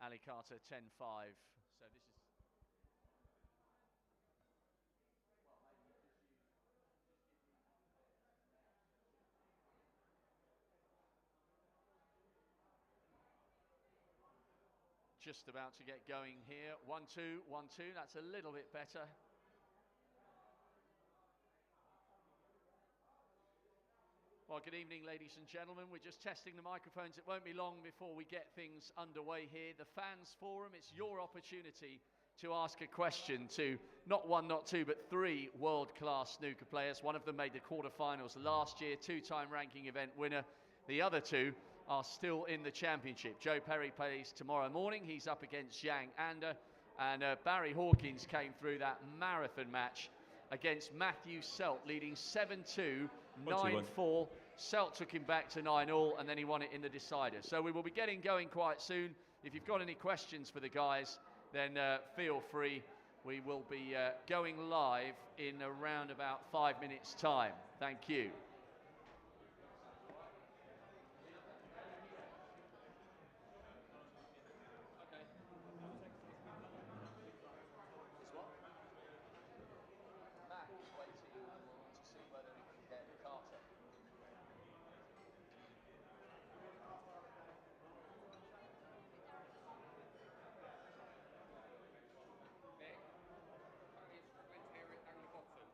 Ali Carter 10-5. So this is... just about to get going here. 1-2, 1-2, that's a little bit better. Well, good evening, ladies and gentlemen. We're just testing the microphones. It won't be long before we get things underway here. The Fans Forum, it's your opportunity to ask a question to not one, not two, but three world-class snooker players. One of them made the quarterfinals last year, two-time ranking event winner. The other two are still in the championship. Joe Perry plays tomorrow morning. He's up against Zhang Anda. And Barry Hawkins came through that marathon match against Matthew Selt, leading 7-2, 9-4. Selt took him back to 9-all, and then he won it in the decider. So we will be getting going quite soon. If you've got any questions for the guys, then feel free. We will be going live in around about 5 minutes' time. Thank you. Mac is waiting to see whether he can get Carter. Nick, apparently it's struggling to hear it down the bottom.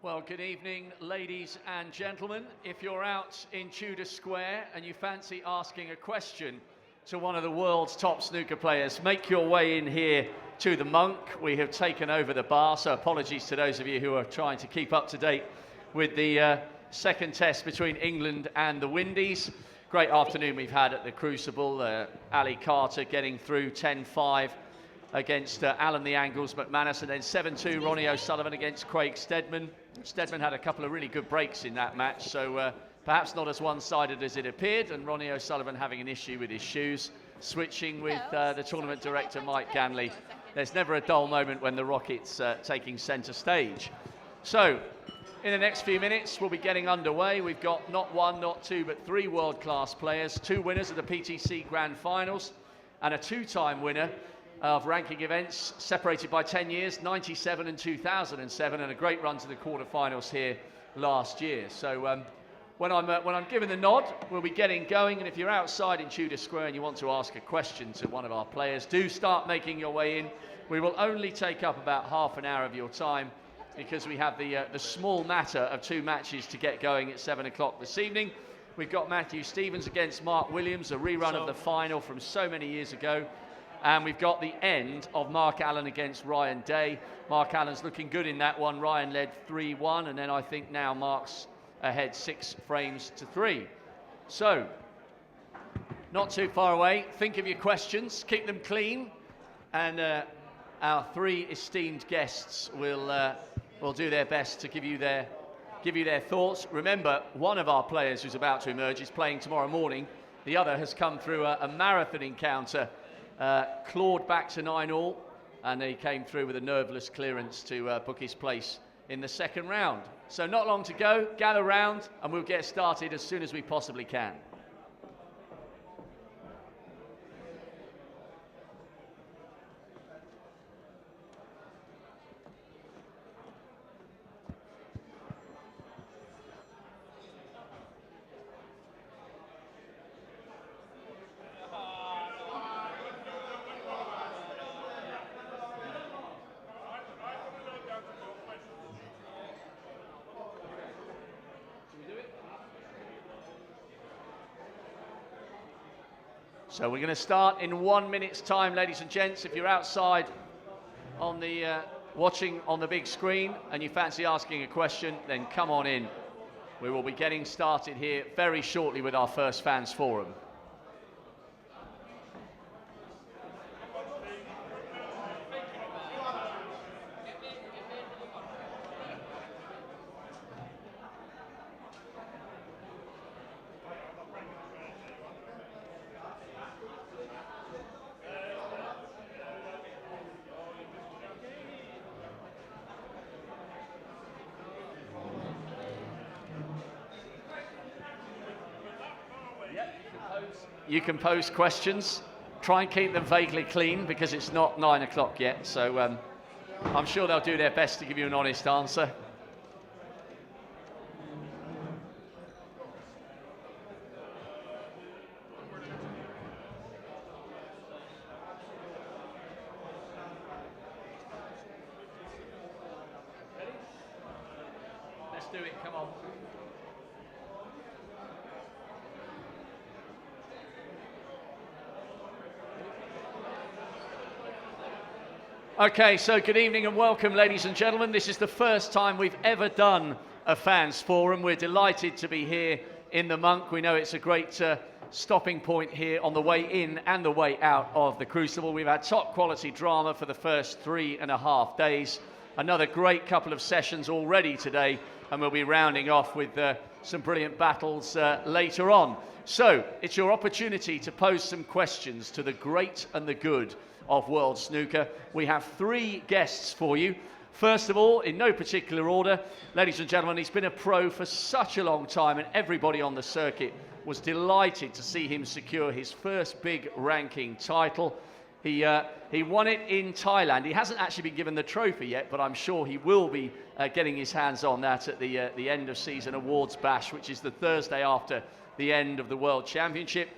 Well, good evening, ladies and gentlemen. If you're out in Tudor Square and you fancy asking a question to one of the world's top snooker players, make your way in here to the Monk. We have taken over the bar, so apologies to those of you who are trying to keep up to date with the second test between England and the Windies. Great afternoon we've had at the Crucible. Ali Carter getting through 10-5 against Alan the Angles McManus, and then 7-2 Ronnie O'Sullivan against Craig Steadman. Steadman had a couple of really good breaks in that match, so perhaps not as one-sided as it appeared, and Ronnie O'Sullivan having an issue with his shoes, switching with the tournament director Mike Ganley. There's never a dull moment when the Rocket's taking centre stage. So, in the next few minutes, we'll be getting underway. We've got not one, not two, but three world-class players, two winners of the PTC Grand Finals, and a two-time winner of ranking events, separated by 10 years, 97 and 2007, and a great run to the quarterfinals here last year. So when I'm given the nod, we'll be getting going, and if you're outside in Tudor Square and you want to ask a question to one of our players, do start making your way in. We will only take up about half an hour of your time, because we have the small matter of two matches to get going at 7 o'clock this evening. We've got Matthew Stevens against Mark Williams, a rerun of the final from so many years ago. And we've got the end of Mark Allen against Ryan Day. Mark Allen's looking good in that one. Ryan led 3-1, and then I think now Mark's ahead 6 frames to 3. So, not too far away. Think of your questions, keep them clean, and our three esteemed guests will do their best to give you their thoughts. Remember, one of our players who's about to emerge is playing tomorrow morning. The other has come through a marathon encounter. Clawed back to 9-all, and he came through with a nerveless clearance to book his place in the second round. So not long to go, gather round, and we'll get started as soon as we possibly can. So we're going to start in 1 minute's time, ladies and gents. If you're outside on the watching on the big screen and you fancy asking a question, then come on in. We will be getting started here very shortly with our first fans forum. You can pose questions. Try and keep them vaguely clean, because it's not 9 o'clock yet. So I'm sure they'll do their best to give you an honest answer. Let's do it, come on. Okay, so good evening and welcome, ladies and gentlemen. This is the first time we've ever done a fans forum. We're delighted to be here in the Monk. We know it's a great stopping point here on the way in and the way out of the Crucible. We've had top quality drama for the first 3.5 days. Another great couple of sessions already today, and we'll be rounding off with some brilliant battles later on. So, it's your opportunity to pose some questions to the great and the good of World Snooker. We have 3 guests for you. First of all, in no particular order, ladies and gentlemen, he's been a pro for such a long time, and everybody on the circuit was delighted to see him secure his first big ranking title. He won it in Thailand. He hasn't actually been given the trophy yet, but I'm sure he will be getting his hands on that at the end of season awards bash, which is the Thursday after the end of the World Championship.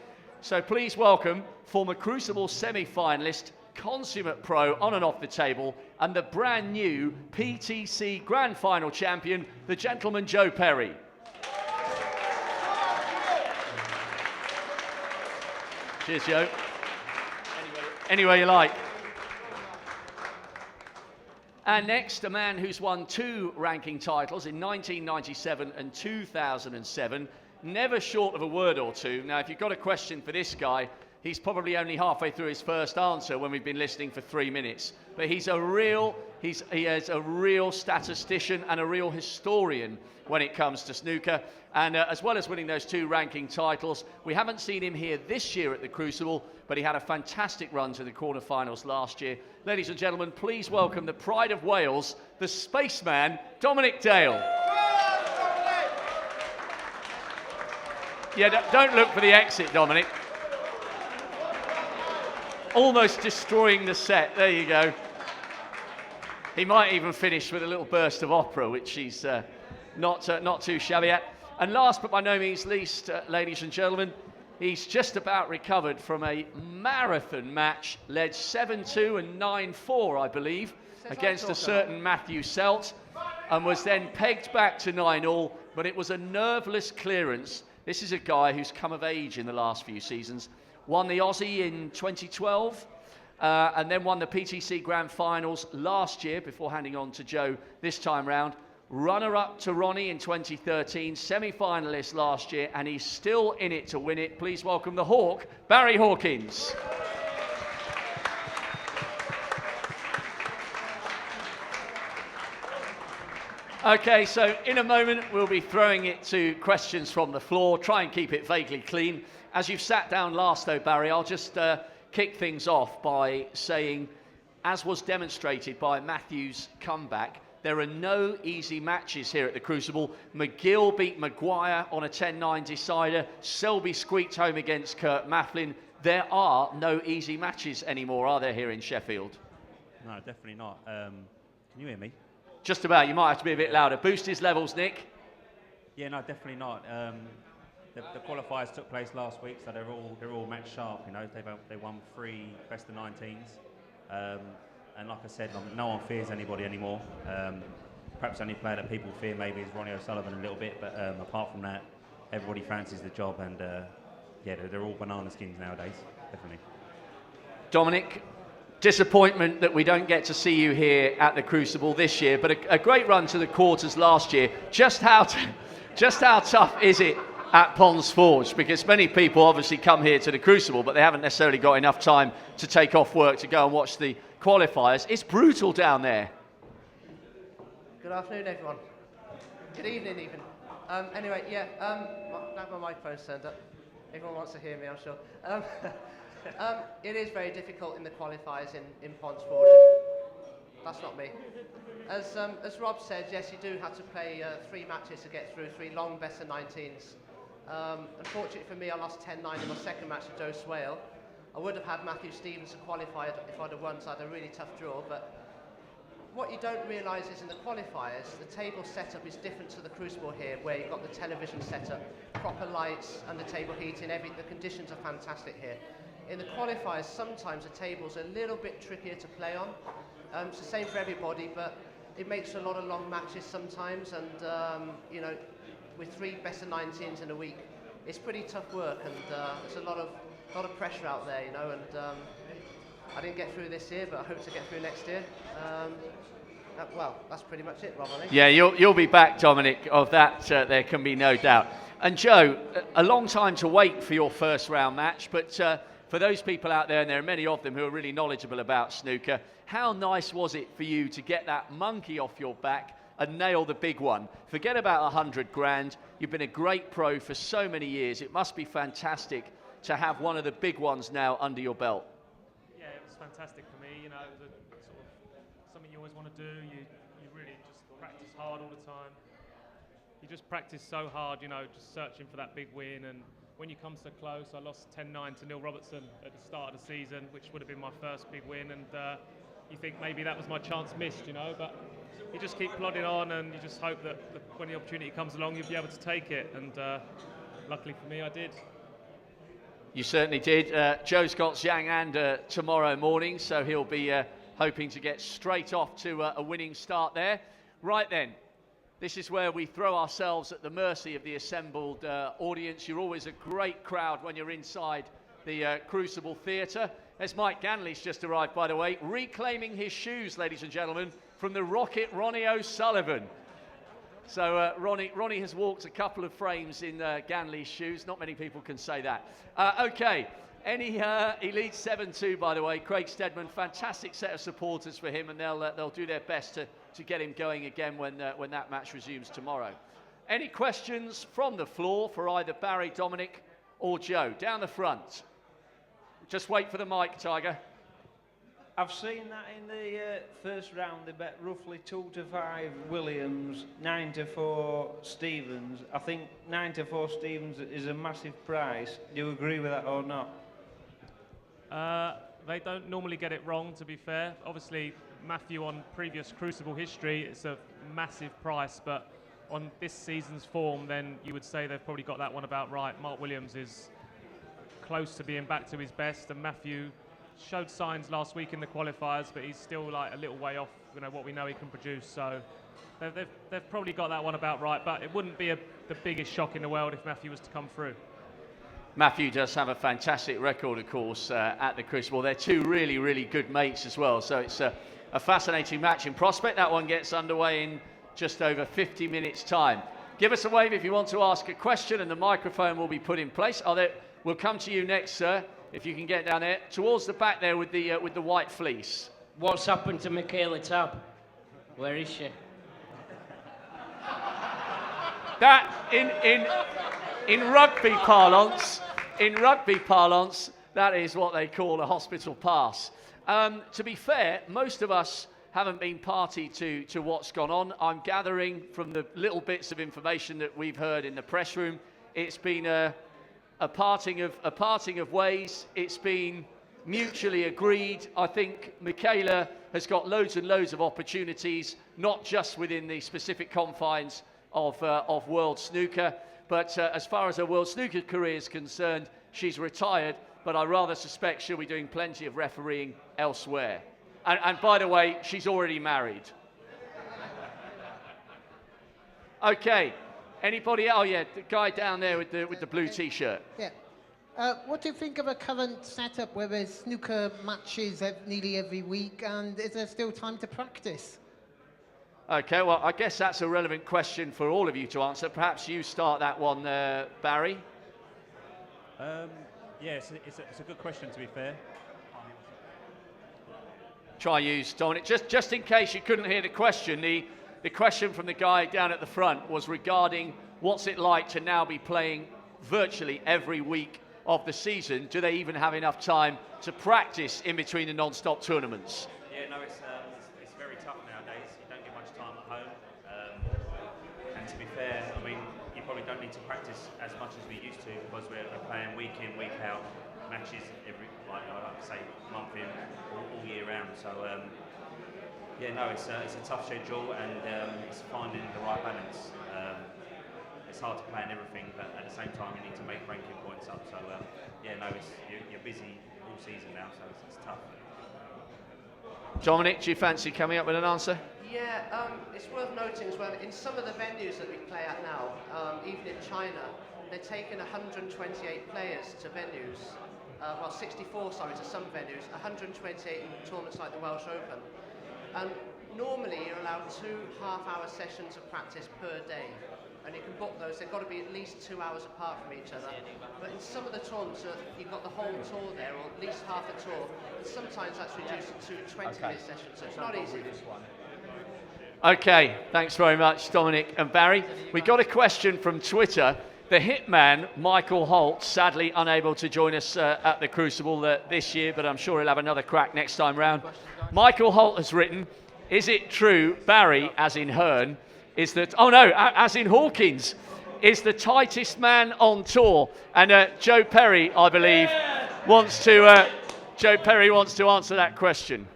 So please welcome former Crucible semi-finalist consummate pro on and off the table, and the brand new PTC Grand Final champion, the gentleman Joe Perry. Cheers, Joe. Anyway you like. And next, a man who's won 2 ranking titles in 1997 and 2007, never short of a word or two. Now, if you've got a question for this guy, he's probably only halfway through his first answer when we've been listening for 3 minutes. But he is a real statistician and a real historian when it comes to snooker. And as well as winning those 2 ranking titles, we haven't seen him here this year at the Crucible, but he had a fantastic run to the quarterfinals last year. Ladies and gentlemen, please welcome the pride of Wales, the spaceman, Dominic Dale. Yeah, don't look for the exit, Dominic. Almost destroying the set. There you go. He might even finish with a little burst of opera, which he's not too shabby at. And last but by no means least, ladies and gentlemen, he's just about recovered from a marathon match, led 7-2 and 9-4, I believe, against a certain Matthew Selt, and was then pegged back to 9-all, but it was a nerveless clearance. This is a guy who's come of age in the last few seasons. Won the Aussie in 2012, and then won the PTC Grand Finals last year before handing on to Joe this time round. Runner-up to Ronnie in 2013, semi-finalist last year, and he's still in it to win it. Please welcome the Hawk, Barry Hawkins. Okay, so in a moment we'll be throwing it to questions from the floor. Try and keep it vaguely clean. As you've sat down last though, Barry, I'll just kick things off by saying, as was demonstrated by Matthew's comeback, there are no easy matches here at the Crucible. McGill beat Maguire on a 10-9 decider. Selby squeaked home against Kurt Mafflin. There are no easy matches anymore, are there, here in Sheffield? No, definitely not. Can you hear me? Just about. You might have to be a bit louder. Boost his levels, Nick. Yeah, no, definitely not. The qualifiers took place last week, so they're all match sharp. You know, they won 3 best of 19s. And like I said, no one fears anybody anymore. Perhaps the only player that people fear maybe is Ronnie O'Sullivan a little bit, but apart from that, everybody fancies the job, and yeah, they're all banana skins nowadays, definitely. Dominic, Disappointment that we don't get to see you here at the Crucible this year, but a great run to the quarters last year. Just how tough is it at Ponds Forge? Because many people obviously come here to the Crucible, but they haven't necessarily got enough time to take off work to go and watch the qualifiers. It's brutal down there. Good afternoon, everyone. Good evening, even. Anyway, yeah, now my microphone's turned up. Everyone wants to hear me, I'm sure. It is very difficult in the qualifiers in Ponds Forge. That's not me. As Rob said, yes, you do have to play 3 matches to get through, 3 long best of 19s. Unfortunately for me, I lost 10-9 in my second match to Joe Swale. I would have had Matthew Stevens qualified if I'd have won, so I had a really tough draw. But what you don't realise is in the qualifiers, the table setup is different to the Crucible here, where you've got the television setup, proper lights, and the table heating. The conditions are fantastic here. In the qualifiers, sometimes the table's a little bit trickier to play on. It's the same for everybody, but it makes a lot of long matches sometimes, and you know, with 3 best of 19s in a week, it's pretty tough work, and there's a lot of pressure out there, you know. And I didn't get through this year, but I hope to get through next year. Well, that's pretty much it, Rob, I think. Yeah, you'll be back, Dominic. Of that, there can be no doubt. And Joe, a long time to wait for your first round match, but for those people out there, and there are many of them who are really knowledgeable about snooker, how nice was it for you to get that monkey off your back and nail the big one? Forget about 100 grand. You've been a great pro for so many years. It must be fantastic to have one of the big ones now under your belt. Yeah, it was fantastic for me. You know, it was a sort of something you always want to do. You really just practice hard all the time. You just practice so hard, you know, just searching for that big win. And when you come so close, I lost 10-9 to Neil Robertson at the start of the season, which would have been my first big win. And you think maybe that was my chance missed, you know, but you just keep plodding on, and you just hope that when the opportunity comes along, you'll be able to take it. And luckily for me, I did. You certainly did. Joe's got Zhang tomorrow morning, so he'll be hoping to get straight off to a winning start there. Right then, this is where we throw ourselves at the mercy of the assembled audience. You're always a great crowd when you're inside the Crucible Theatre. There's Mike Ganley's just arrived, by the way, reclaiming his shoes, ladies and gentlemen, from the Rocket Ronnie O'Sullivan. So Ronnie has walked a couple of frames in Ganley's shoes. Not many people can say that. Okay, he leads 7-2, by the way. Craig Steadman, fantastic set of supporters for him, and they'll do their best to get him going again when that match resumes tomorrow. Any questions from the floor for either Barry, Dominic, or Joe? Down the front. Just wait for the mic, Tiger. I've seen that in the first round they bet roughly 2-5 Williams, 9-4 Stevens. I think 9-4 Stevens is a massive price. Do you agree with that or not? They don't normally get it wrong, to be fair. Obviously, Matthew on previous Crucible history, it's a massive price, but on this season's form, then you would say they've probably got that one about right. Mark Williams is close to being back to his best, and Matthew showed signs last week in the qualifiers, but he's still like a little way off, what we know he can produce. So they've probably got that one about right, but it wouldn't be the biggest shock in the world if Matthew was to come through. Matthew does have a fantastic record, of course, at the Crucible. They're two really, really good mates as well. So it's a fascinating match in prospect. That one gets underway in just over 50 minutes' time. Give us a wave if you want to ask a question, and the microphone will be put in place. We'll come to you next, sir, if you can get down there. Towards the back there with the white fleece. What's happened to Michaela Tabb? Where is she? That, in rugby parlance, that is what they call a hospital pass. To be fair, most of us haven't been party to what's gone on. I'm gathering from the little bits of information that we've heard in the press room, it's been a parting of ways. It's been mutually agreed. I think Michaela has got loads and loads of opportunities, not just within the specific confines of World Snooker, but as far as her World Snooker career is concerned, she's retired, but I rather suspect she'll be doing plenty of refereeing elsewhere. And by the way, she's already married. Okay. Anybody? Oh yeah, the guy down there with the blue T-shirt. Yeah. What do you think of a current setup where there's snooker matches nearly every week, and is there still time to practice? Okay, well, I guess that's a relevant question for all of you to answer. Perhaps you start that one, Barry. Yeah, it's a good question, to be fair. Try use Dominic. Just in case you couldn't hear the question, the question from the guy down at the front was regarding what's it like to now be playing virtually every week of the season. Do they even have enough time to practice in between the non-stop tournaments? Yeah, no, it's very tough nowadays. You don't get much time at home. And to be fair, I mean, you probably don't need to practice as much as we used to because we're playing week in, week out matches every, like I say, month in, all year round. So, yeah, no, it's a tough schedule, and it's finding the right balance. It's hard to plan everything, but at the same time, you need to make ranking points up. So, yeah, no, you're busy all season now, so it's tough. Dominic, do you fancy coming up with an answer? Yeah, it's worth noting as well, in some of the venues that we play at now, even in China, they're taking 128 players to venues. Well, 64, sorry, to some venues, 128 in tournaments like the Welsh Open. And normally you're allowed 2 half-hour sessions of practice per day. And you can book those, they've got to be at least 2 hours apart from each other. But in some of the tournaments, you've got the whole tour there, or at least half a tour. And sometimes that's reduced to 20-minute sessions, so it's not easy. Okay, thanks very much, Dominic and Barry. We got a question from Twitter. The hitman, Michael Holt, sadly unable to join us at the Crucible this year, but I'm sure he'll have another crack next time round. Michael Holt has written, is it true Barry, as in Hearn, is that, oh no, as in Hawkins, is the tightest man on tour? And Joe Perry, I believe, wants to answer that question.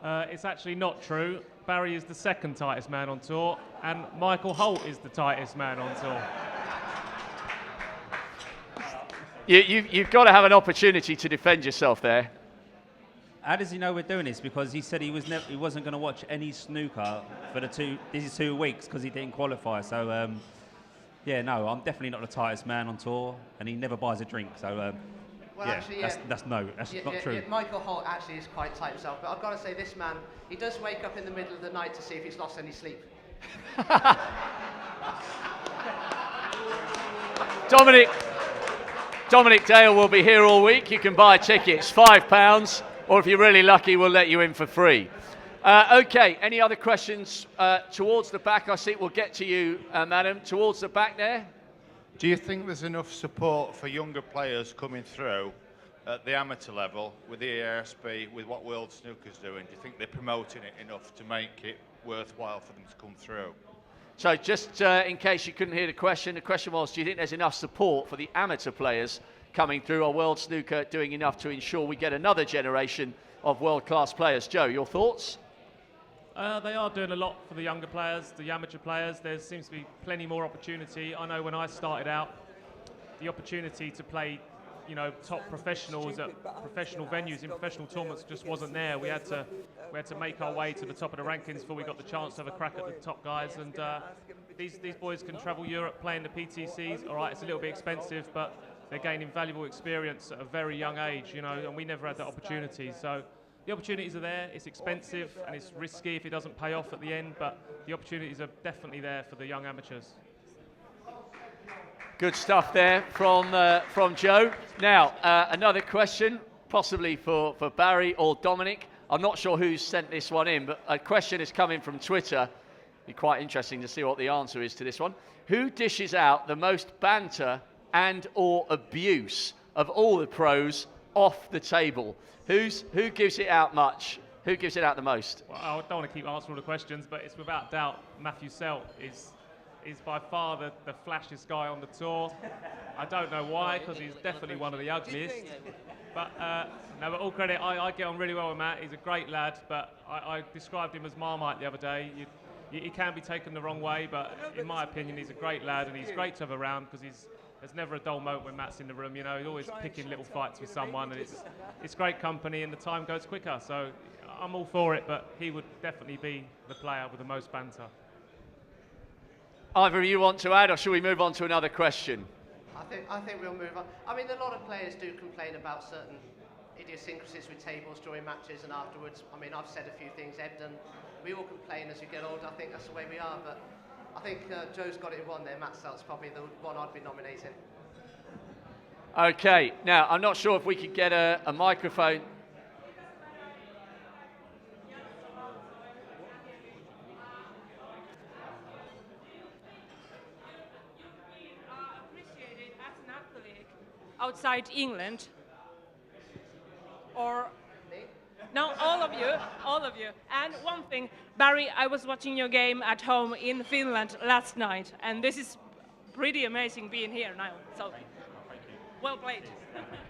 It's actually not true. Barry is the second tightest man on tour, and Michael Holt is the tightest man on tour. You've got to have an opportunity to defend yourself there. How does he know we're doing this? Because he said he wasn't going to watch any snooker for these 2 weeks because he didn't qualify. So yeah, no, I'm definitely not the tightest man on tour, and he never buys a drink. So Well, yeah, actually, that's not true. Michael Holt actually is quite tight himself, but I've got to say, this man, he does wake up in the middle of the night to see if he's lost any sleep. Dominic Dale will be here all week. You can buy tickets, £5, or if you're really lucky, we'll let you in for free. Okay, any other questions towards the back? I see we'll get to you, madam. Towards the back there. Do you think there's enough support for younger players coming through at the amateur level with the ASB, with what World Snooker's doing? Do you think they're promoting it enough to make it worthwhile for them to come through? So just in case you couldn't hear the question was, do you think there's enough support for the amateur players coming through? Or World Snooker doing enough to ensure we get another generation of world-class players? Joe, your thoughts? They are doing a lot for the younger players, the amateur players. There seems to be plenty more opportunity. I know when I started out, the opportunity to play, top professionals at professional venues in professional tournaments just wasn't there. We had to make our way to the top of the rankings before we got the chance to have a crack at the top guys. And these boys can travel Europe playing the PTCs. All right, it's a little bit expensive, but they're gaining valuable experience at a very young age, and we never had that opportunity. So the opportunities are there. It's expensive and it's risky if it doesn't pay off at the end, but the opportunities are definitely there for the young amateurs. Good stuff there from Joe. Now, another question, possibly for Barry or Dominic. I'm not sure who's sent this one in, but a question is coming from Twitter. It'd be quite interesting to see what the answer is to this one. Who dishes out the most banter and or abuse of all the pros off the table? Who gives it out much? Who gives it out the most? Well, I don't want to keep answering all the questions, but it's without doubt Matthew Selt is by far the flashiest guy on the tour. I don't know why, because he's definitely one of the ugliest. But no, but all credit, I get on really well with Matt. He's a great lad, but I described him as Marmite the other day. He can be taken the wrong way, but in my opinion, he's a great lad, and he's great to have around because there's never a dull moment when Matt's in the room. He's always picking little fights with someone, and it's great company, and the time goes quicker. So I'm all for it, but he would definitely be the player with the most banter. Either of you want to add, or shall we move on to another question? I think we'll move on. I mean, a lot of players do complain about certain idiosyncrasies with tables during matches and afterwards. I mean, I've said a few things, Ebden. We all complain as we get older. I think that's the way we are, but I think Joe's got it one there. Matt Selt's probably the one I'd be nominating. Okay, now I'm not sure if we could get a microphone. Appreciated as an athlete outside England, or no, all of you. And one thing, Barry, I was watching your game at home in Finland last night, and this is pretty amazing being here now. So, well played.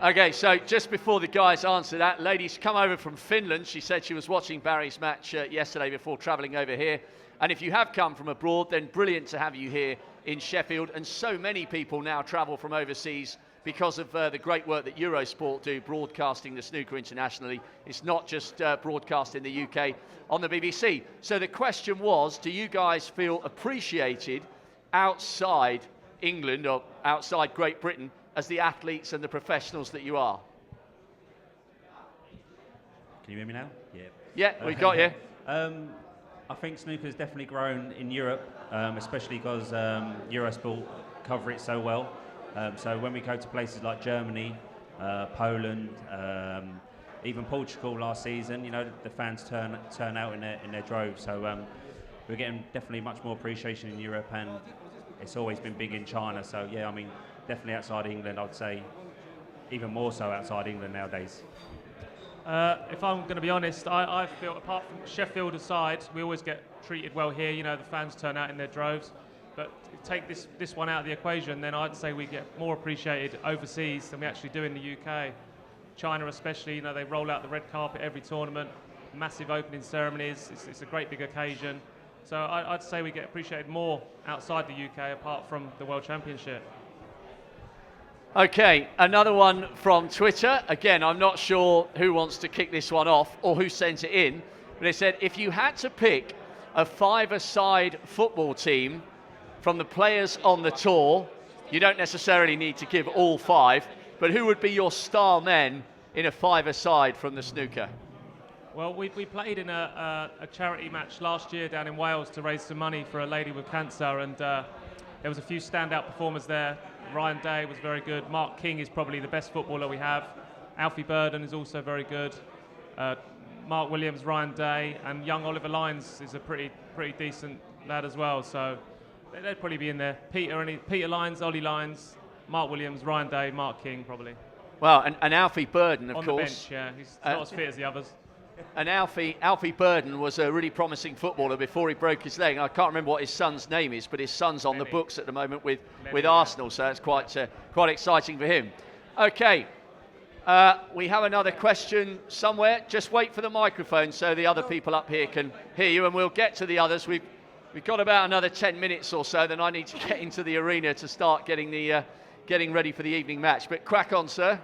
Okay, so just before the guys answer that, ladies come over from Finland. She said she was watching Barry's match yesterday before travelling over here. And if you have come from abroad, then brilliant to have you here in Sheffield. And so many people now travel from overseas because of the great work that Eurosport do, broadcasting the snooker internationally. It's not just broadcast in the UK on the BBC. So the question was, do you guys feel appreciated outside England or outside Great Britain as the athletes and the professionals that you are? Can you hear me now? Yeah. Yeah, we got you. I think snooker's definitely grown in Europe, especially because Eurosport cover it so well. So when we go to places like Germany, Poland, even Portugal last season, the fans turn out in their droves. So we're getting definitely much more appreciation in Europe, and it's always been big in China. So yeah, I mean, definitely outside England, I'd say even more so outside England nowadays. If I'm going to be honest, I feel apart from Sheffield aside, we always get treated well here. The fans turn out in their droves. But take this one out of the equation, then I'd say we get more appreciated overseas than we actually do in the UK. China especially, they roll out the red carpet every tournament, massive opening ceremonies. It's a great big occasion. So I'd say we get appreciated more outside the UK apart from the World Championship. Okay, another one from Twitter. Again, I'm not sure who wants to kick this one off or who sent it in, but it said, if you had to pick a five-a-side football team from the players on the tour, you don't necessarily need to give all five, but who would be your star men in a five-a-side from the snooker? Well, we played in a charity match last year down in Wales to raise some money for a lady with cancer, and there was a few standout performers there. Ryan Day was very good. Mark King is probably the best footballer we have. Alfie Burden is also very good. Mark Williams, Ryan Day, and young Oliver Lyons is a pretty decent lad as well. So they'd probably be in there. Peter Lyons, Ollie Lyons, Mark Williams, Ryan Day, Mark King probably. Well, and Alfie Burden, of on course. The bench, yeah, he's not as fit as the others. And Alfie Burden was a really promising footballer before he broke his leg. I can't remember what his son's name is, but his son's on the books at the moment with Arsenal, so it's quite exciting for him. Okay, we have another question somewhere. Just wait for the microphone so the other people up here can hear you, and we'll get to the others. We've got about another 10 minutes or so, then I need to get into the arena to start getting ready for the evening match. But crack on, sir.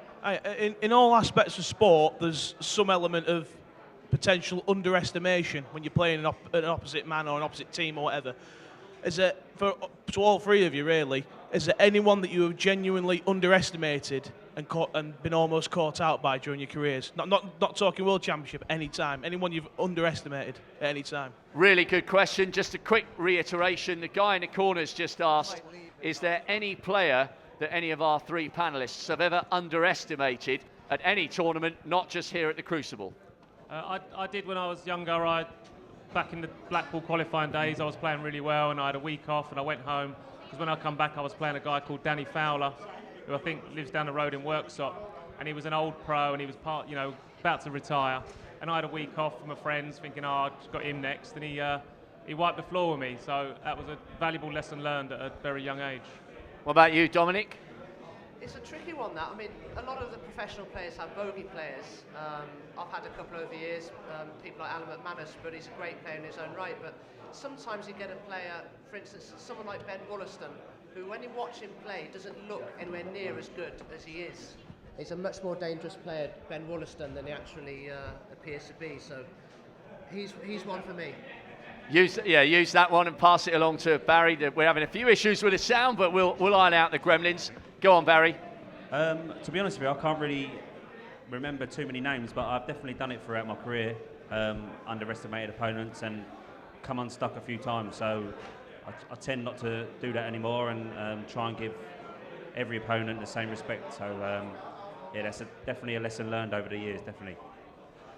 In all aspects of sport, there's some element of potential underestimation when you're playing an opposite man or an opposite team or whatever. Is it, to all three of you really, is there anyone that you have genuinely underestimated and been almost caught out by during your careers? Not talking World Championship, any time. Anyone you've underestimated at any time? Really good question. Just a quick reiteration. The guy in the corner's just asked, is there any player that any of our three panellists have ever underestimated at any tournament, not just here at the Crucible? I did when I was younger. Back in the Blackpool qualifying days, I was playing really well, and I had a week off, and I went home because when I come back, I was playing a guy called Danny Fowler, who I think lives down the road in Worksop, and he was an old pro, and he was about to retire, and I had a week off from my friends, thinking, I've got him next, and he wiped the floor with me. So that was a valuable lesson learned at a very young age. What about you, Dominic? It's a tricky one, that. I mean, a lot of the professional players have bogey players. I've had a couple over the years, people like Alan McManus, but he's a great player in his own right. But sometimes you get a player, for instance, someone like Ben Wollaston, who when you watch him play doesn't look anywhere near as good as he is. He's a much more dangerous player, Ben Wollaston, than he actually appears to be. So he's one for me. Use that one and pass it along to Barry. We're having a few issues with the sound, but we'll iron out the gremlins. Go on, Barry. To be honest with you, I can't really remember too many names, but I've definitely done it throughout my career. Underestimated opponents and come unstuck a few times. So I tend not to do that anymore and try and give every opponent the same respect. So that's definitely a lesson learned over the years, definitely.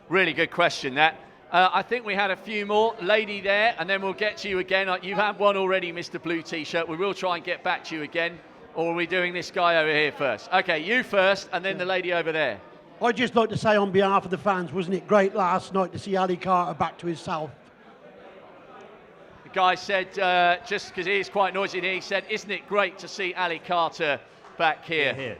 Really good question, that. I think we had a few more. Lady there, and then we'll get to you again. You've had one already, Mr. Blue T-shirt. We will try and get back to you again. Or are we doing this guy over here first? Okay, you first, and then the lady over there. I'd just like to say on behalf of the fans, wasn't it great last night to see Ali Carter back to his self? The guy said, just because he is quite noisy in here, he said, isn't it great to see Ali Carter back here? Here.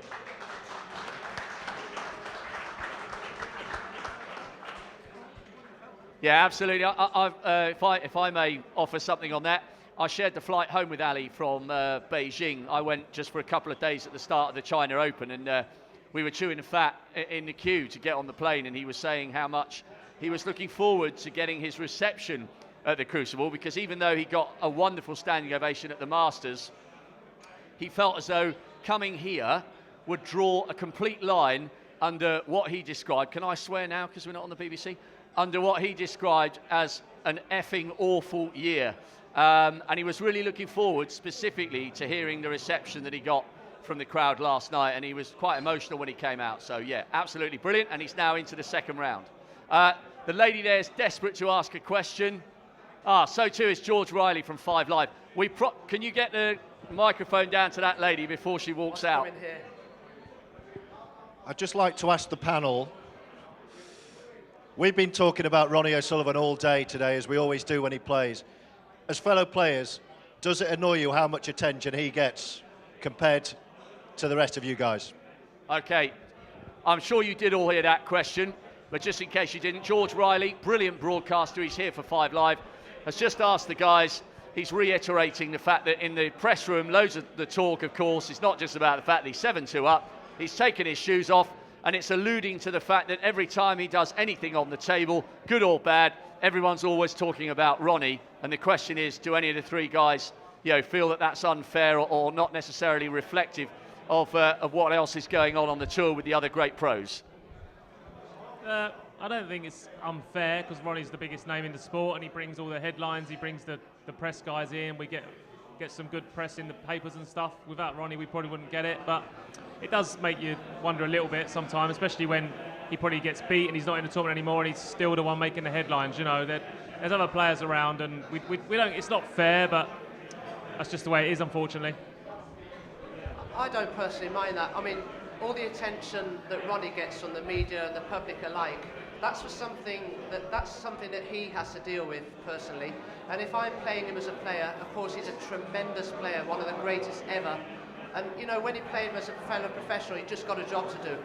Yeah, absolutely. If I may offer something on that, I shared the flight home with Ali from Beijing. I went just for a couple of days at the start of the China Open, and we were chewing the fat in the queue to get on the plane, and he was saying how much he was looking forward to getting his reception at the Crucible, because even though he got a wonderful standing ovation at the Masters, he felt as though coming here would draw a complete line under what he described, can I swear now because we're not on the BBC, under what he described as an effing awful year. And he was really looking forward specifically to hearing the reception that he got from the crowd last night, and he was quite emotional when he came out. So yeah, absolutely brilliant, and he's now into the second round. The lady there is desperate to ask a question. So too is George Riley from 5 Live. Can you get the microphone down to that lady before she walks out? I'd just like to ask the panel, we've been talking about Ronnie O'Sullivan all day today, as we always do when he plays. As fellow players, does it annoy you how much attention he gets compared to the rest of you guys? Okay, I'm sure you did all hear that question, but just in case you didn't, George Riley, brilliant broadcaster, he's here for 5 Live, has just asked the guys, he's reiterating the fact that in the press room, loads of the talk, of course, is not just about the fact that he's 7-2 up, he's taken his shoes off, and it's alluding to the fact that every time he does anything on the table, good or bad, everyone's always talking about Ronnie, and the question is, do any of the three guys feel that that's unfair or not necessarily reflective of what else is going on the tour with the other great pros? I don't think it's unfair because Ronnie's the biggest name in the sport and he brings all the headlines, he brings the press guys in, we get some good press in the papers and stuff. Without Ronnie we probably wouldn't get it, but it does make you wonder a little bit sometimes, especially when he probably gets beat and he's not in the tournament anymore and he's still the one making the headlines. There's other players around and we don't, it's not fair, but that's just the way it is, unfortunately. I don't personally mind that. I mean, all the attention that Ronnie gets from the media and the public alike, that's something that he has to deal with personally. And if I'm playing him as a player, of course he's a tremendous player, one of the greatest ever. And when you play him as a fellow professional, he's just got a job to do.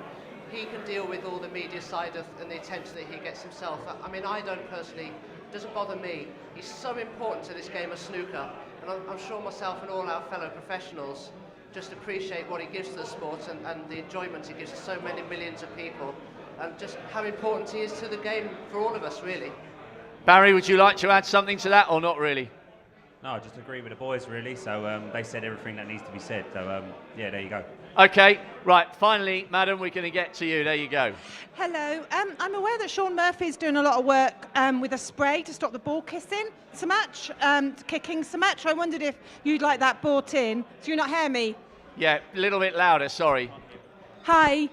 He can deal with all the media side and the attention that he gets himself. I mean, I don't personally, it doesn't bother me. He's so important to this game of snooker, and I'm sure myself and all our fellow professionals just appreciate what he gives to the sport and the enjoyment he gives to so many millions of people, and just how important he is to the game for all of us, really. Barry, would you like to add something to that or not really? No, I just agree with the boys really. So they said everything that needs to be said. So yeah, there you go. Okay, right. Finally, madam, we're going to get to you. There you go. Hello. I'm aware that Sean Murphy's doing a lot of work with a spray to stop the ball kicking so much. I wondered if you'd like that brought in. Do you not hear me? Yeah, a little bit louder. Sorry. Hi.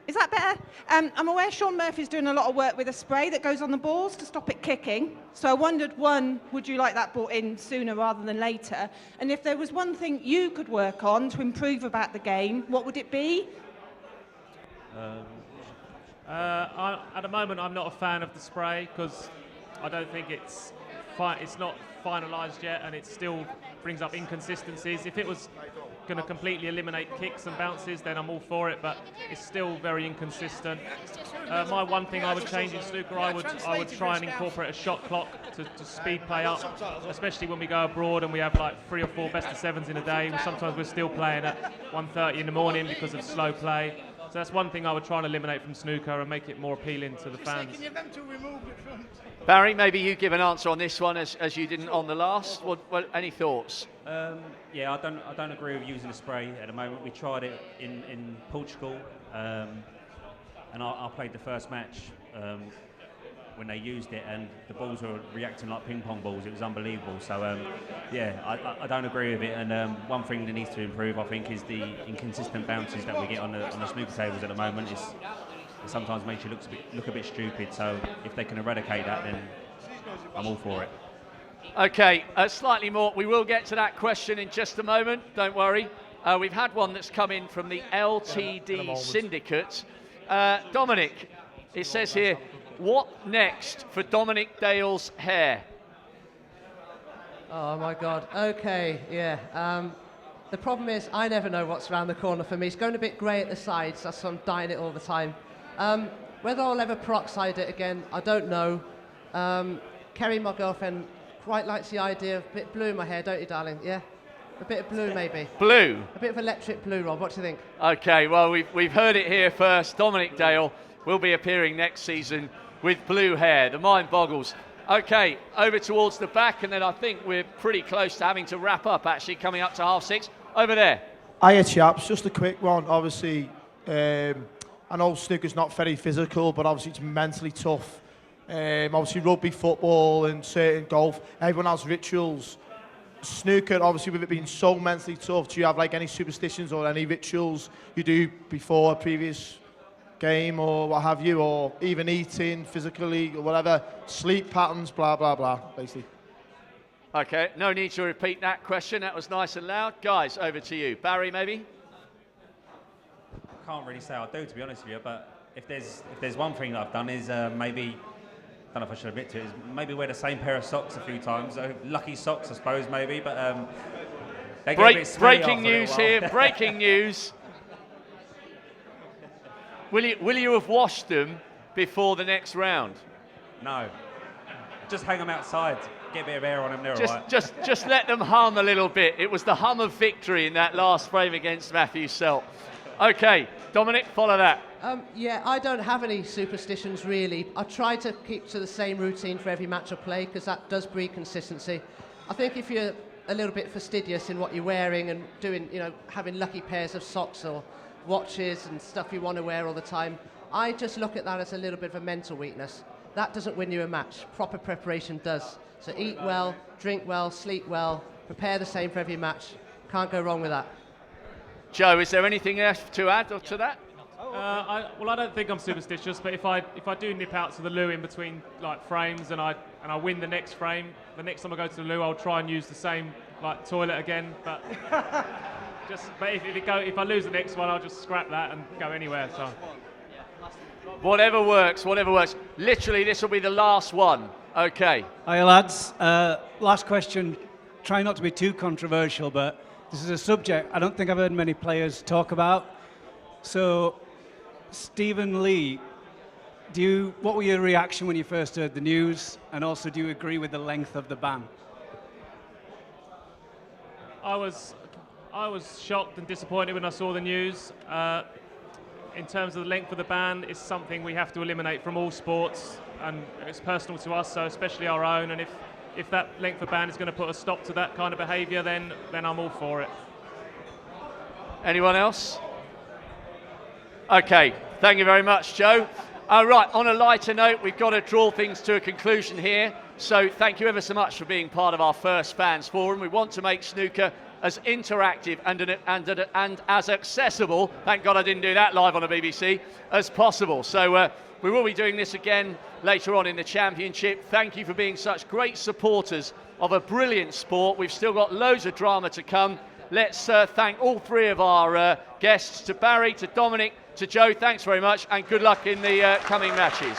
Is that better? I'm aware Sean Murphy's doing a lot of work with a spray that goes on the balls to stop it kicking. So I wondered, one, would you like that brought in sooner rather than later? And if there was one thing you could work on to improve about the game, what would it be? At the moment, I'm not a fan of the spray because I don't think it's not finalised yet, and it still brings up inconsistencies. If it was going to completely eliminate kicks and bounces, then I'm all for it, but it's still very inconsistent. My one thing I would change in snooker, I would try and incorporate a shot clock to speed play up, especially when we go abroad and we have like 3 or 4 best of 7s in a day. Sometimes we're still playing at 1:30 in the morning because of slow play. So that's one thing I would try and eliminate from snooker and make it more appealing to the fans. Barry, maybe you give an answer on this one as you didn't on the last. Any thoughts? Yeah, I don't agree with using a spray at the moment. We tried it in Portugal, and I played the first match when they used it, and the balls were reacting like ping pong balls. It was unbelievable. So yeah, I don't agree with it. And one thing that needs to improve, I think, is the inconsistent bounces that we get on the snooker tables at the moment. It sometimes makes you look a bit stupid. So if they can eradicate that, then I'm all for it. Okay, slightly more. We will get to that question in just a moment. Don't worry. We've had one that's come in from the LTD Syndicate. Dominic, it says here, what next for Dominic Dale's hair? Oh my God. Okay, yeah. The problem is I never know what's around the corner for me. It's going a bit grey at the sides, that's why I'm dyeing it all the time. Whether I'll ever peroxide it again, I don't know. Kerry, my girlfriend, quite likes the idea of a bit of blue in my hair, don't you, darling? Yeah? A bit of blue, maybe. Blue? A bit of electric blue, Rob. What do you think? Okay, well, we've heard it here first. Dominic Dale will be appearing next season with blue hair. The mind boggles. Okay, over towards the back, and then I think we're pretty close to having to wrap up, actually, coming up to 6:30. Over there. Hiya, chaps. Just a quick one. Obviously, I know snooker's not very physical, but obviously it's mentally tough. Obviously rugby, football and certain golf, everyone has rituals. Snooker, obviously with it being so mentally tough, do you have like any superstitions or any rituals you do before a previous game or what have you, or even eating physically or whatever, sleep patterns, blah, blah, blah, basically? Okay, no need to repeat that question. That was nice and loud. Guys, over to you. Barry, maybe? I can't really say I do, to be honest with you, but if there's one thing that I've done is maybe, I don't know if I should admit to it, is maybe wear the same pair of socks a few times. Lucky socks, I suppose, maybe, but they get a bit smelly breaking news here, breaking news. Will you have washed them before the next round? No, just hang them outside. Get a bit of air on them, they're all right. Just let them hum a little bit. It was the hum of victory in that last frame against Matthew Selt. Okay, Dominic, follow that. Yeah, I don't have any superstitions really. I try to keep to the same routine for every match I play because that does breed consistency. I think if you're a little bit fastidious in what you're wearing and doing, having lucky pairs of socks or watches and stuff you want to wear all the time, I just look at that as a little bit of a mental weakness. That doesn't win you a match. Proper preparation does. So eat well, drink well, sleep well, prepare the same for every match. Can't go wrong with that. Joe, is there anything else to add to that? I don't think I'm superstitious, but if I do nip out to the loo in between frames and I win the next frame, the next time I go to the loo, I'll try and use the same toilet again. But if I lose the next one, I'll just scrap that and go anywhere. So whatever works. Literally, this will be the last one. Okay. Hi lads. Last question. Try not to be too controversial, but this is a subject I don't think I've heard many players talk about. So, Stephen Lee, what were your reaction when you first heard the news, and also do you agree with the length of the ban? I was shocked and disappointed when I saw the news. In terms of the length of the ban, it's something we have to eliminate from all sports, and it's personal to us, so especially our own. And if that length of ban is going to put a stop to that kind of behaviour, then I'm all for it. Anyone else? Okay, thank you very much, Joe. Right, on a lighter note, we've got to draw things to a conclusion here. So thank you ever so much for being part of our first fans forum. We want to make snooker as interactive and as accessible, thank God I didn't do that live on the BBC, as possible. So we will be doing this again later on in the championship. Thank you for being such great supporters of a brilliant sport. We've still got loads of drama to come. Let's thank all three of our guests, to Barry, to Dominic, to Joe. Thanks very much, and good luck in the coming matches.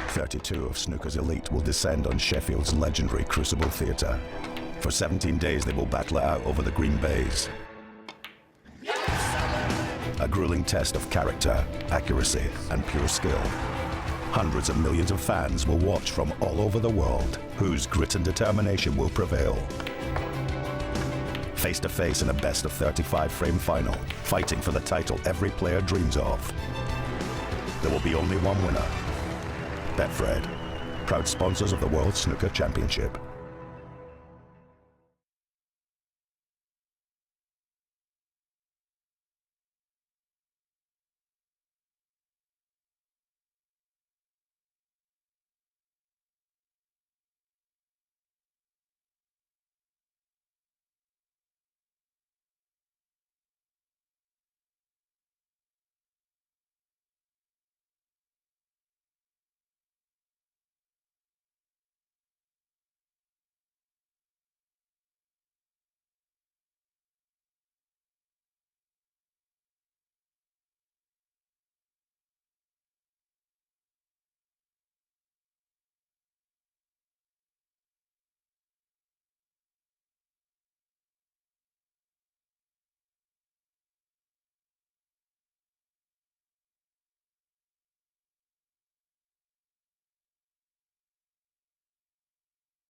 .32 of snooker's elite will descend on Sheffield's legendary Crucible Theatre. For 17 days they will battle it out over the green baize. A grueling test of character, accuracy and pure skill. Hundreds of millions of fans will watch from all over the world, whose grit and determination will prevail. Face to face in a best of 35 frame final, fighting for the title every player dreams of. There will be only one winner. Betfred, proud sponsors of the World Snooker Championship.